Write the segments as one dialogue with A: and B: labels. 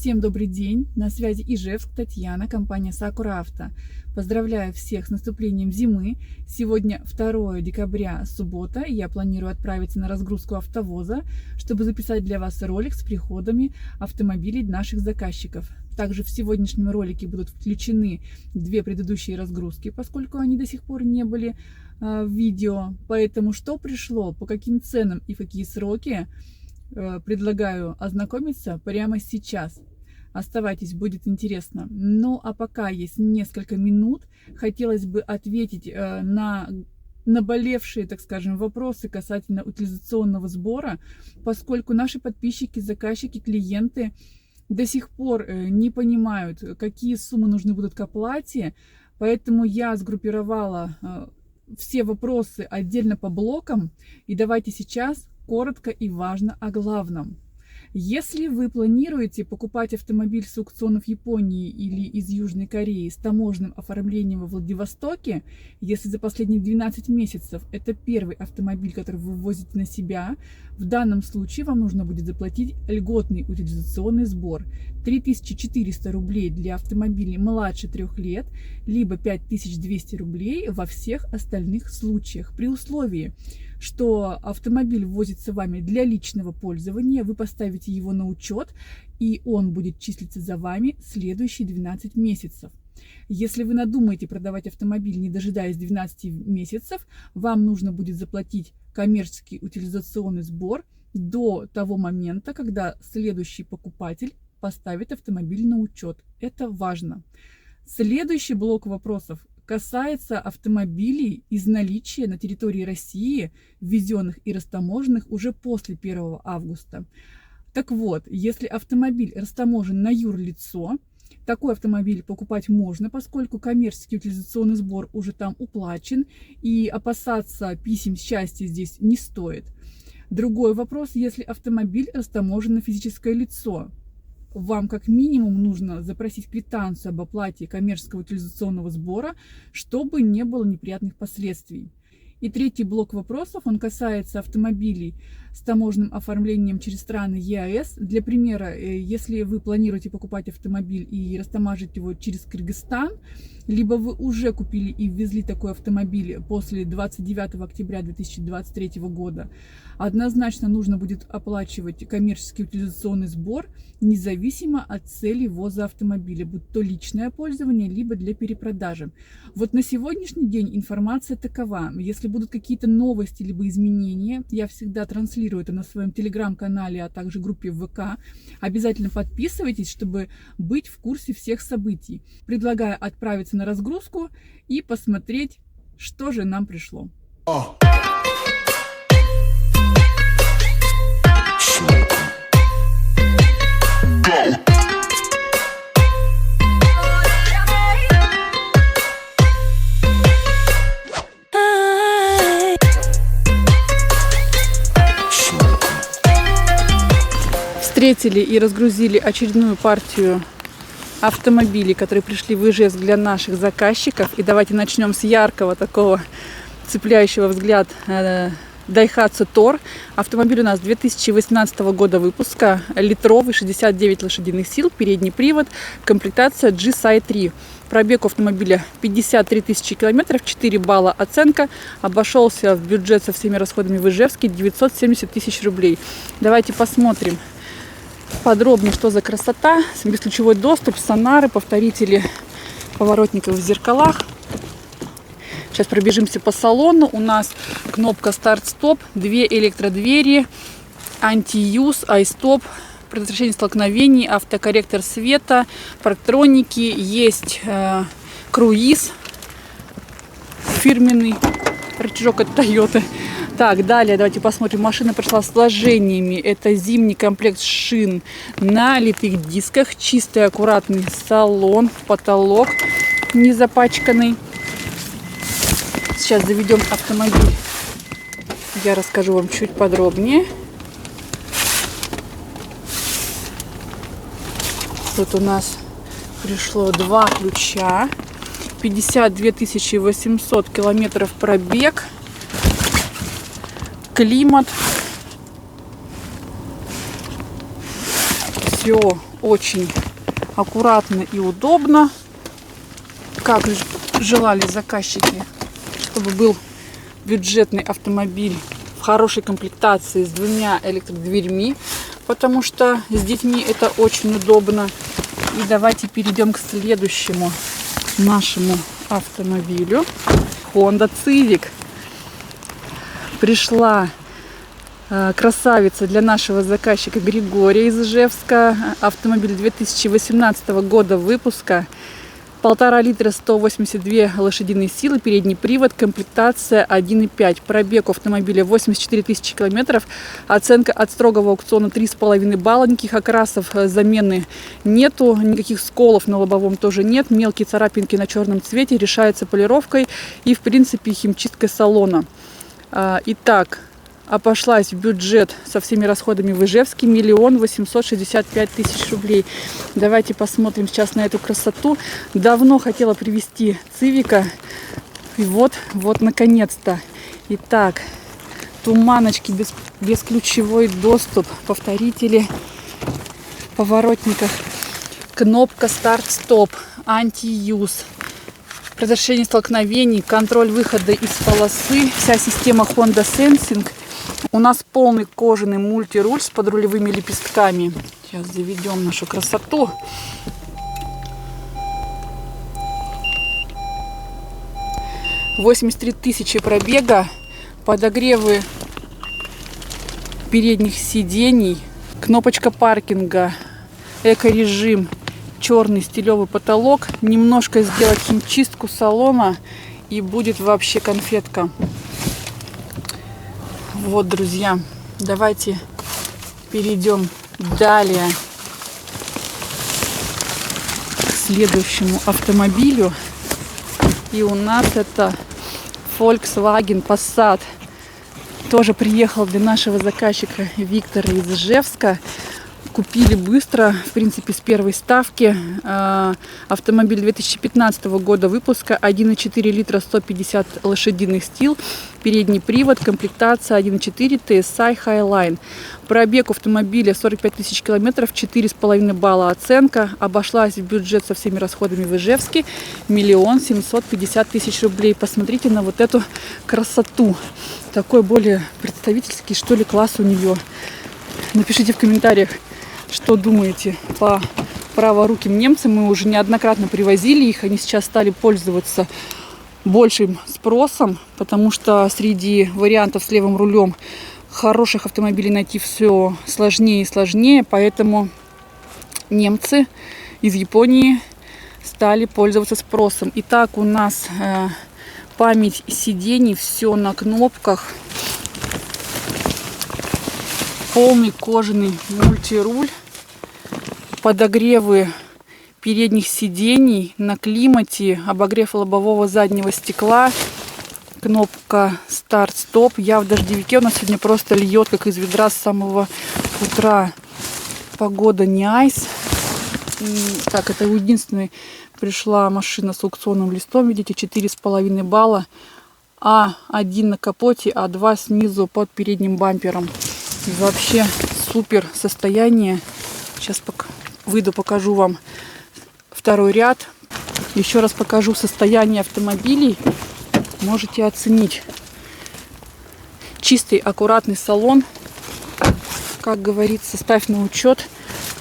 A: Всем добрый день! На связи Ижевск, Татьяна, компания Sakura Auto. Поздравляю всех с наступлением зимы. Сегодня 2 декабря, суббота, и я планирую отправиться на разгрузку автовоза, чтобы записать для вас ролик с приходами автомобилей наших заказчиков. Также в сегодняшнем ролике будут включены 2 предыдущие разгрузки, поскольку они до сих пор не были в видео. Поэтому что пришло, по каким ценам и в какие сроки, предлагаю ознакомиться прямо сейчас. Оставайтесь, будет интересно. Ну а пока есть несколько минут, хотелось бы ответить на наболевшие, так скажем, вопросы касательно утилизационного сбора, поскольку наши подписчики, заказчики, клиенты до сих пор не понимают, какие суммы нужны будут к оплате, поэтому я сгруппировала все вопросы отдельно по блокам, и давайте сейчас коротко и важно о главном. Если вы планируете покупать автомобиль с аукционов Японии или из Южной Кореи с таможенным оформлением во Владивостоке, если за последние 12 месяцев это первый автомобиль, который вы ввозите на себя, в данном случае вам нужно будет заплатить льготный утилизационный сбор 3400 рублей для автомобилей младше 3 лет, либо 5200 рублей во всех остальных случаях, при условии, что автомобиль ввозится вами для личного пользования, вы поставите его на учет, и он будет числиться за вами следующие 12 месяцев. Если вы надумаете продавать автомобиль, не дожидаясь 12 месяцев, вам нужно будет заплатить коммерческий утилизационный сбор до того момента, когда следующий покупатель поставит автомобиль на учет. Это важно. Следующий блок вопросов касается автомобилей из наличия на территории России, ввезенных и растаможенных уже после 1 августа. Так вот, если автомобиль растаможен на юрлицо, такой автомобиль покупать можно, поскольку коммерческий утилизационный сбор уже там уплачен, и опасаться писем счастья здесь не стоит. Другой вопрос, если автомобиль растаможен на физическое лицо. Вам как минимум нужно запросить квитанцию об оплате коммерческого утилизационного сбора, чтобы не было неприятных последствий. И третий блок вопросов, он касается автомобилей с таможенным оформлением через страны ЕАЭС. Для примера, если вы планируете покупать автомобиль и растамажить его через Кыргызстан, либо вы уже купили и ввезли такой автомобиль после 29 октября 2023 года, однозначно нужно будет оплачивать коммерческий утилизационный сбор, независимо от цели ввоза автомобиля, будь то личное пользование, либо для перепродажи. Вот на сегодняшний день информация такова. Если будут какие-то новости, либо изменения, я всегда транслирую это на своем телеграм-канале, а также группе в ВК. Обязательно подписывайтесь, чтобы быть в курсе всех событий. Предлагаю отправиться на разгрузку и посмотреть, что же нам пришло. Встретили и разгрузили очередную партию автомобилей, которые пришли в Ижевск для наших заказчиков. И давайте начнем с яркого, такого цепляющего взгляд Daihatsu Tor. Автомобиль у нас 2018 года выпуска, литровый, 69 лошадиных сил, передний привод, комплектация GSI 3. Пробег автомобиля 53 тысячи километров, 4 балла оценка, обошелся в бюджет со всеми расходами в Ижевске 970 тысяч рублей. Давайте посмотрим подробнее, что за красота. Бесключевой доступ, сонары, повторители поворотников в зеркалах. Сейчас пробежимся по салону. У нас кнопка старт-стоп, 2 электродвери, анти-юз, ай-стоп, предотвращение столкновений, автокорректор света, парктроники, есть круиз, фирменный рычажок от Toyota. Так, далее давайте посмотрим. Машина пришла с вложениями. Это зимний комплект шин на литых дисках. Чистый, аккуратный салон, потолок не запачканный. Сейчас заведем автомобиль. Я расскажу вам чуть подробнее. Тут у нас пришло 2 ключа. 52 800 километров пробег. Климат. Все очень аккуратно и удобно, как желали заказчики, чтобы был бюджетный автомобиль в хорошей комплектации с 2 электродверьми, потому что с детьми это очень удобно. И давайте перейдем к следующему нашему автомобилю. Honda Civic. Пришла красавица для нашего заказчика Григория из Ижевска. Автомобиль 2018 года выпуска. 1,5 литра, 182 лошадиные силы, передний привод, комплектация 1,5. Пробег у автомобиля 84 тысячи километров. Оценка от строгого аукциона 3,5 балла. Никаких окрасов замены нету, никаких сколов на лобовом тоже нет. Мелкие царапинки на черном цвете, решается полировкой и, в принципе, химчисткой салона. Итак, обошлась в бюджет со всеми расходами в Ижевске 1 865 000 рублей. Давайте посмотрим сейчас на эту красоту. Давно хотела привезти Цивика. И вот наконец-то. Итак, туманочки, бесключевой доступ, повторители в поворотниках, кнопка старт-стоп, анти-юз, предотвращение столкновений, контроль выхода из полосы, вся система Honda Sensing. У нас полный кожаный мультируль с подрулевыми лепестками. Сейчас заведем нашу красоту. — 83 000 пробега, подогревы передних сидений, кнопочка паркинга, эко-режим, черный стилевый потолок. Немножко сделать химчистку салона и будет вообще конфетка. Вот, друзья, давайте перейдем далее к следующему автомобилю. И у нас это Volkswagen Passat. Тоже приехал для нашего заказчика Виктора из Ижевска. Купили быстро, в принципе, с первой ставки. Автомобиль 2015 года выпуска, 1,4 литра, 150 лошадиных сил, передний привод, комплектация 1,4 TSI Highline. Пробег автомобиля 45 000 километров, 4,5 балла оценка. Обошлась в бюджет со всеми расходами в Ижевске 1 750 000 рублей. Посмотрите на вот эту красоту. Такой более представительский, что ли, класс у нее. Напишите в комментариях, что думаете по праворуким немцам. Мы уже неоднократно привозили их. Они сейчас стали пользоваться большим спросом, потому что среди вариантов с левым рулем хороших автомобилей найти все сложнее и сложнее. Поэтому немцы из Японии стали пользоваться спросом. Итак, у нас память сидений, все на кнопках. Полный кожаный мультируль, подогревы передних сидений на климате, обогрев лобового заднего стекла, кнопка старт-стоп. Я в дождевике, у нас сегодня просто льет, как из ведра с самого утра. Погода не айс. Так, это единственная пришла машина с аукционным листом, видите, 4,5 балла, А1 на капоте, А2 снизу под передним бампером. И вообще супер состояние. Сейчас выйду, покажу вам второй ряд. Еще раз покажу состояние автомобилей. Можете оценить. Чистый, аккуратный салон. Как говорится, ставь на учет,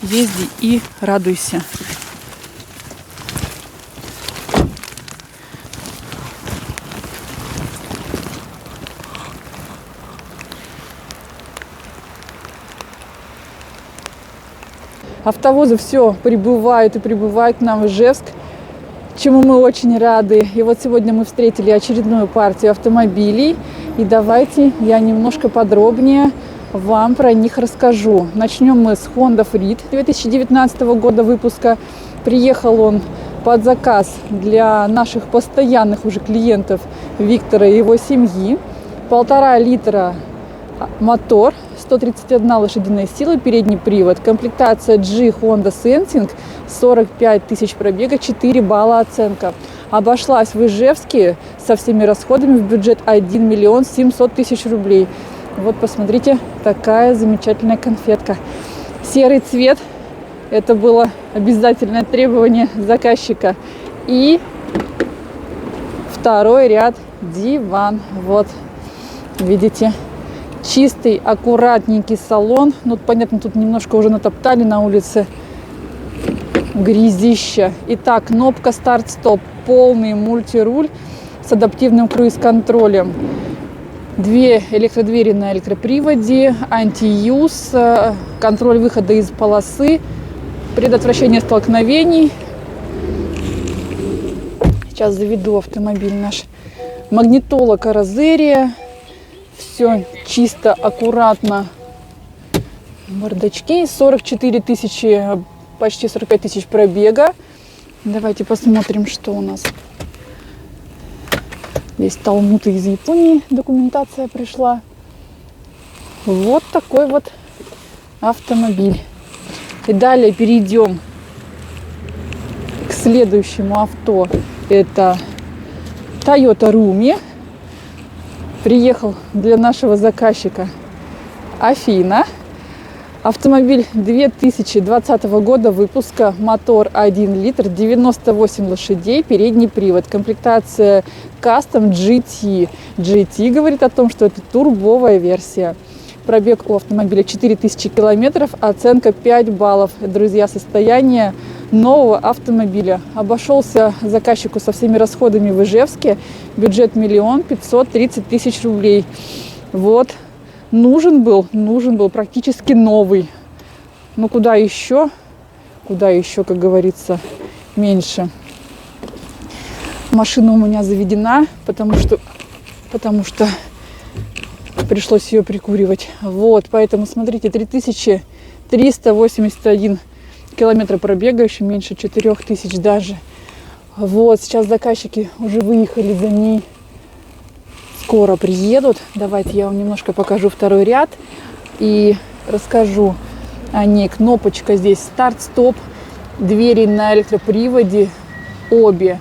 A: езди и радуйся. Автовозы все прибывают и прибывают к нам в Ижевск, чему мы очень рады. И вот сегодня мы встретили очередную партию автомобилей. И давайте я немножко подробнее вам про них расскажу. Начнем мы с Honda Freed 2019 года выпуска. Приехал он под заказ для наших постоянных уже клиентов Виктора и его семьи. 1,5 литра мотор, 131 лошадиная сила, передний привод, комплектация G Honda Sensing, 45 000 пробега, 4 балла оценка. Обошлась в Ижевске со всеми расходами в бюджет 1 700 000 рублей. Вот посмотрите, такая замечательная конфетка. Серый цвет, Это было обязательное требование заказчика. И второй ряд диван. Вот, видите, чистый, аккуратненький салон. Ну, понятно, тут немножко уже натоптали на улице. Грязища. Итак, кнопка старт-стоп. Полный мультируль с адаптивным круиз-контролем. Две электродвери на электроприводе, антиюз, контроль выхода из полосы, предотвращение столкновений. Сейчас заведу автомобиль наш. Магнитола каррозерия. Все чисто, аккуратно. Бардачки. 44 тысячи, почти 45 тысяч пробега. Давайте посмотрим, что у нас. Здесь талмуд из Японии, документация пришла. Вот такой вот автомобиль. И далее перейдем к следующему авто. Это Toyota Rumi. Приехал для нашего заказчика Афина. Автомобиль 2020 года выпуска, мотор 1 литр, 98 лошадей, передний привод, комплектация Custom GT. GT говорит о том, что это турбовая версия. Пробег у автомобиля 4000 километров, оценка 5 баллов. Друзья, состояние нового автомобиля. Обошелся заказчику со всеми расходами в Ижевске, бюджет 1 530 000 рублей. Вот. Нужен был практически новый. Ну куда еще, как говорится, меньше. Машина у меня заведена, потому что пришлось ее прикуривать. Вот, поэтому смотрите, 3381 километра пробега, еще меньше 4000 даже. Вот, сейчас заказчики уже выехали за ней. Скоро приедут. Давайте я вам немножко покажу второй ряд и расскажу о ней. Кнопочка здесь старт-стоп, двери на электроприводе обе,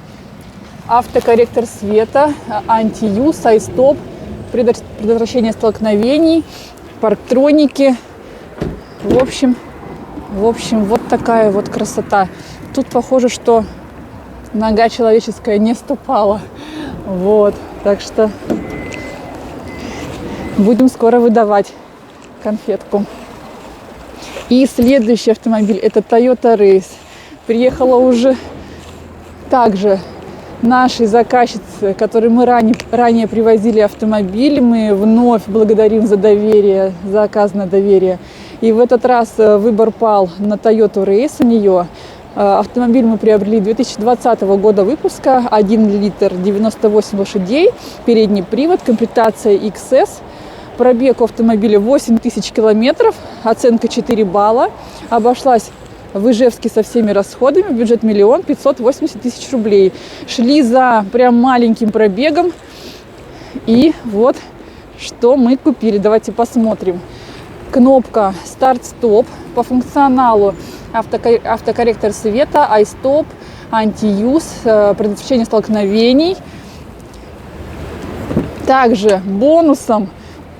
A: автокорректор света, антиюз, айстоп, предотвращение столкновений, парктроники. В общем, вот такая вот красота. Тут похоже, что нога человеческая не ступала. Вот, так что будем скоро выдавать конфетку. И следующий автомобиль — это Toyota Race. Приехала уже также нашей заказчице, которой мы ранее привозили автомобиль. Мы вновь благодарим за доверие, за оказанное доверие. И в этот раз выбор пал на Toyota Race у нее. Автомобиль мы приобрели 2020 года выпуска, 1 литр, 98 лошадей, передний привод, комплектация XS. Пробег у автомобиля 8000 километров, оценка 4 балла. Обошлась в Ижевске со всеми расходами, бюджет 1 580 000 рублей. Шли за прям маленьким пробегом. И вот что мы купили. Давайте посмотрим. Кнопка старт-стоп. По функционалу автокорректор света, айстоп, антиюз, предотвращение столкновений. Также бонусом,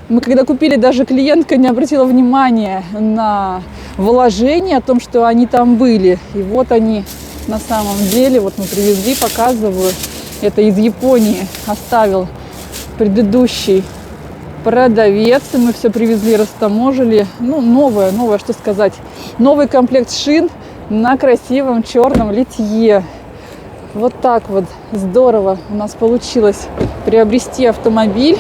A: мы когда купили, даже клиентка не обратила внимания на вложения, о том, что они там были. И вот они на самом деле, вот мы привезли, показываю. Это из Японии оставил предыдущий продавец. И мы все привезли, растаможили. Ну, новое, что сказать. Новый комплект шин на красивом черном литье. Вот так вот здорово у нас получилось приобрести автомобиль.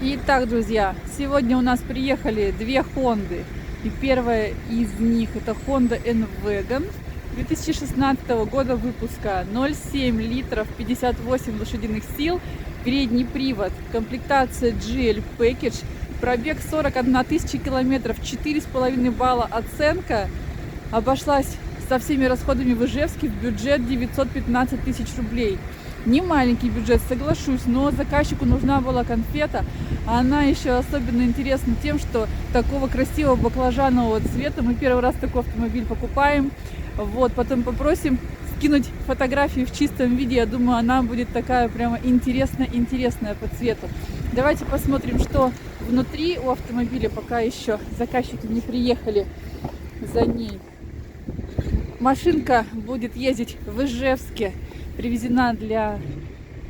A: Итак, друзья, сегодня у нас приехали две Хонды. И первая из них — это Honda N-Wagon 2016 года выпуска, 0,7 литров, 58 лошадиных сил, передний привод, комплектация GL Package, пробег 41 тысяча километров, 4,5 балла оценка. Обошлась со всеми расходами в Ижевске в бюджет 915 000 рублей. Не маленький бюджет, соглашусь, но заказчику нужна была конфета. Она еще особенно интересна тем, что такого красивого баклажанового цвета мы первый раз такой автомобиль покупаем. Вот, потом попросим скинуть фотографию в чистом виде. Я думаю, она будет такая прямо интересная по цвету. Давайте посмотрим, что внутри у автомобиля, пока еще заказчики не приехали за ней. Машинка будет ездить в Ижевске, привезена для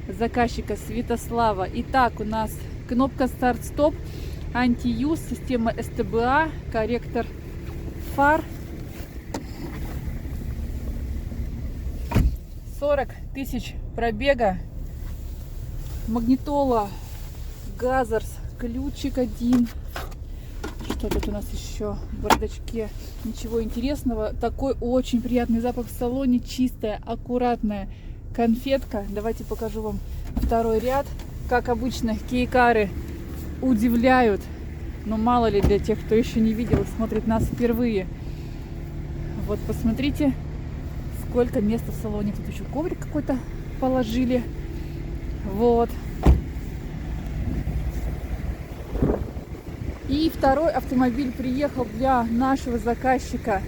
A: заказчика Святослава. Итак, у нас кнопка старт-стоп, анти-юз, система СТБА, корректор фар. 40 тысяч пробега, магнитола, Газерс, ключик один. Что тут у нас еще в бардачке? Ничего интересного. Такой очень приятный запах в салоне, чистая, аккуратная конфетка. Давайте покажу вам второй ряд. Как обычно, кейкары удивляют, но мало ли для тех, кто еще не видел и смотрит нас впервые. Вот посмотрите, сколько места в салоне. Тут еще коврик какой-то положили. Вот. И второй автомобиль приехал для нашего заказчика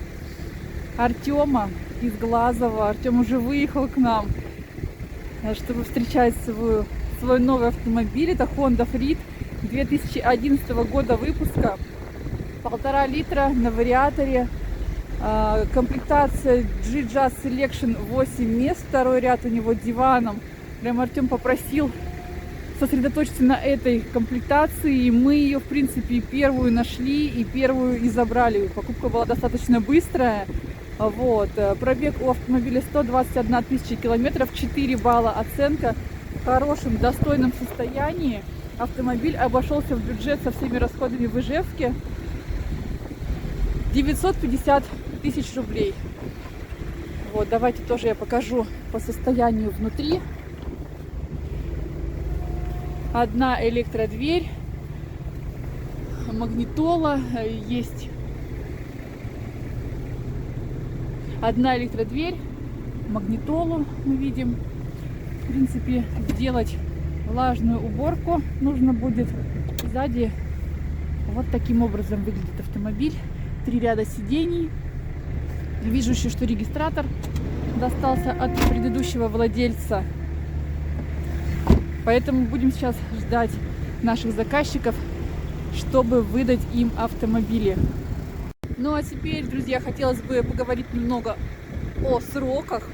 A: Артема из Глазова. Артем уже выехал к нам, чтобы встречать свой новый автомобиль. Это Honda Freed 2011 года выпуска. 1,5 литра на вариаторе. Комплектация G-Jazz Selection 8 мест. Второй ряд у него диваном. Прям Артем попросил сосредоточиться на этой комплектации. И мы ее, в принципе, первую нашли и первую и забрали. Покупка была достаточно быстрая. Вот. Пробег у автомобиля 121 тысяча километров, 4 балла оценка. В хорошем, достойном состоянии. Автомобиль обошелся в бюджет со всеми расходами в Ижевске 950 тысяч рублей. Вот, давайте тоже я покажу по состоянию внутри. Одна электродверь, магнитола, есть одна электродверь, магнитолу мы видим. В принципе, сделать влажную уборку нужно будет. Сзади вот таким образом выглядит автомобиль. 3 ряда сидений. Вижу еще, что регистратор достался от предыдущего владельца. Поэтому будем сейчас ждать наших заказчиков, чтобы выдать им автомобили. Ну а теперь, друзья, хотелось бы поговорить немного о сроках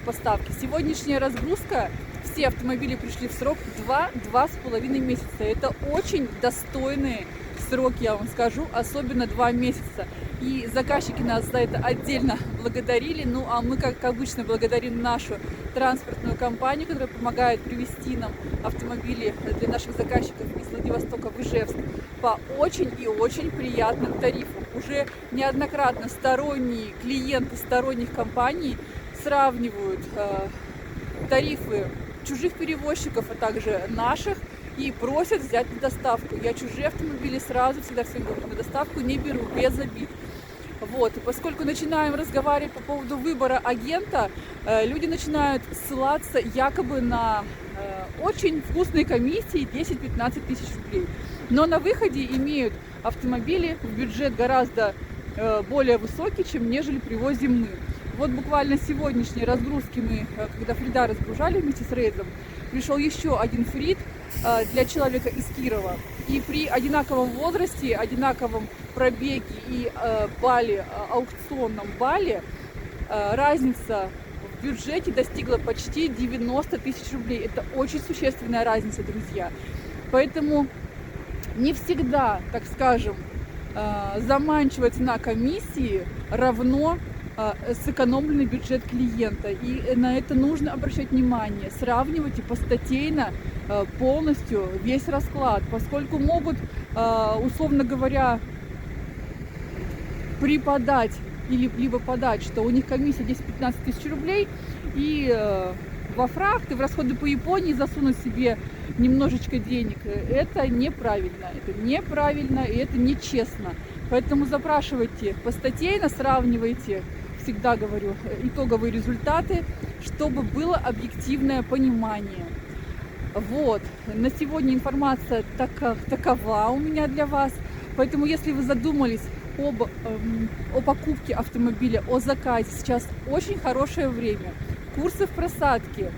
A: поставки. Сегодняшняя разгрузка, все автомобили пришли в срок 2-2,5 месяца. Это очень достойные сроки, я вам скажу, особенно 2 месяца. И заказчики нас за это отдельно благодарили. Ну а мы, как обычно, благодарим нашу транспортную компанию, которая помогает привезти нам автомобили для наших заказчиков из Владивостока в Ижевск по очень и очень приятным тарифам. Уже неоднократно сторонние клиенты сторонних компаний сравнивают тарифы чужих перевозчиков, а также наших, и просят взять на доставку. Я чужие автомобили сразу всегда всем говорю, на доставку не беру, без обид. Вот, и поскольку начинаем разговаривать по поводу выбора агента, люди начинают ссылаться якобы на очень вкусные комиссии 10-15 тысяч рублей. Но на выходе имеют автомобили в бюджет гораздо более высокий, чем нежели привозим мы. Вот буквально сегодняшней разгрузки мы, когда Фрида разгружали вместе с рейсом, пришел еще один Фрид для человека из Кирова. И при одинаковом возрасте, одинаковом пробеге и балле, аукционном балле, разница в бюджете достигла почти 90 тысяч рублей. Это очень существенная разница, друзья. Поэтому не всегда, так скажем, заманчивая цена комиссии равно сэкономленный бюджет клиента. И на это нужно обращать внимание. Сравнивайте постатейно полностью весь расклад, поскольку могут, условно говоря, преподать или либо подать, что у них комиссия 10-15 тысяч рублей, и во фрахт, и в расходы по Японии засунуть себе немножечко денег. Это неправильно, и это нечестно. Поэтому запрашивайте постатейно, сравнивайте, всегда говорю, итоговые результаты, чтобы было объективное понимание. Вот, на сегодня информация такова у меня для вас. Поэтому, если вы задумались о покупке автомобиля, о заказе, сейчас очень хорошее время. Курсы в просадке,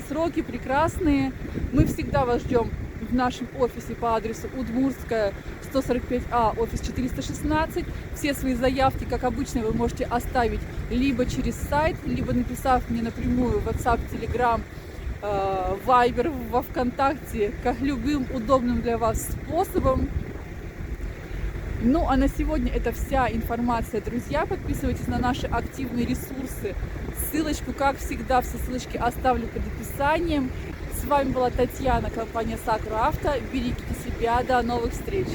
A: сроки прекрасные. Мы всегда вас ждем в нашем офисе по адресу Удмуртская, 145А, офис 416. Все свои заявки, как обычно, вы можете оставить либо через сайт, либо написав мне напрямую в WhatsApp, Telegram, Viber, во ВКонтакте, как любым удобным для вас способом. Ну, а на сегодня это вся информация, друзья. Подписывайтесь на наши активные ресурсы. Ссылочку, как всегда, все ссылочки оставлю под описанием. С вами была Татьяна, компания Sakura Auto. Берегите себя, до новых встреч!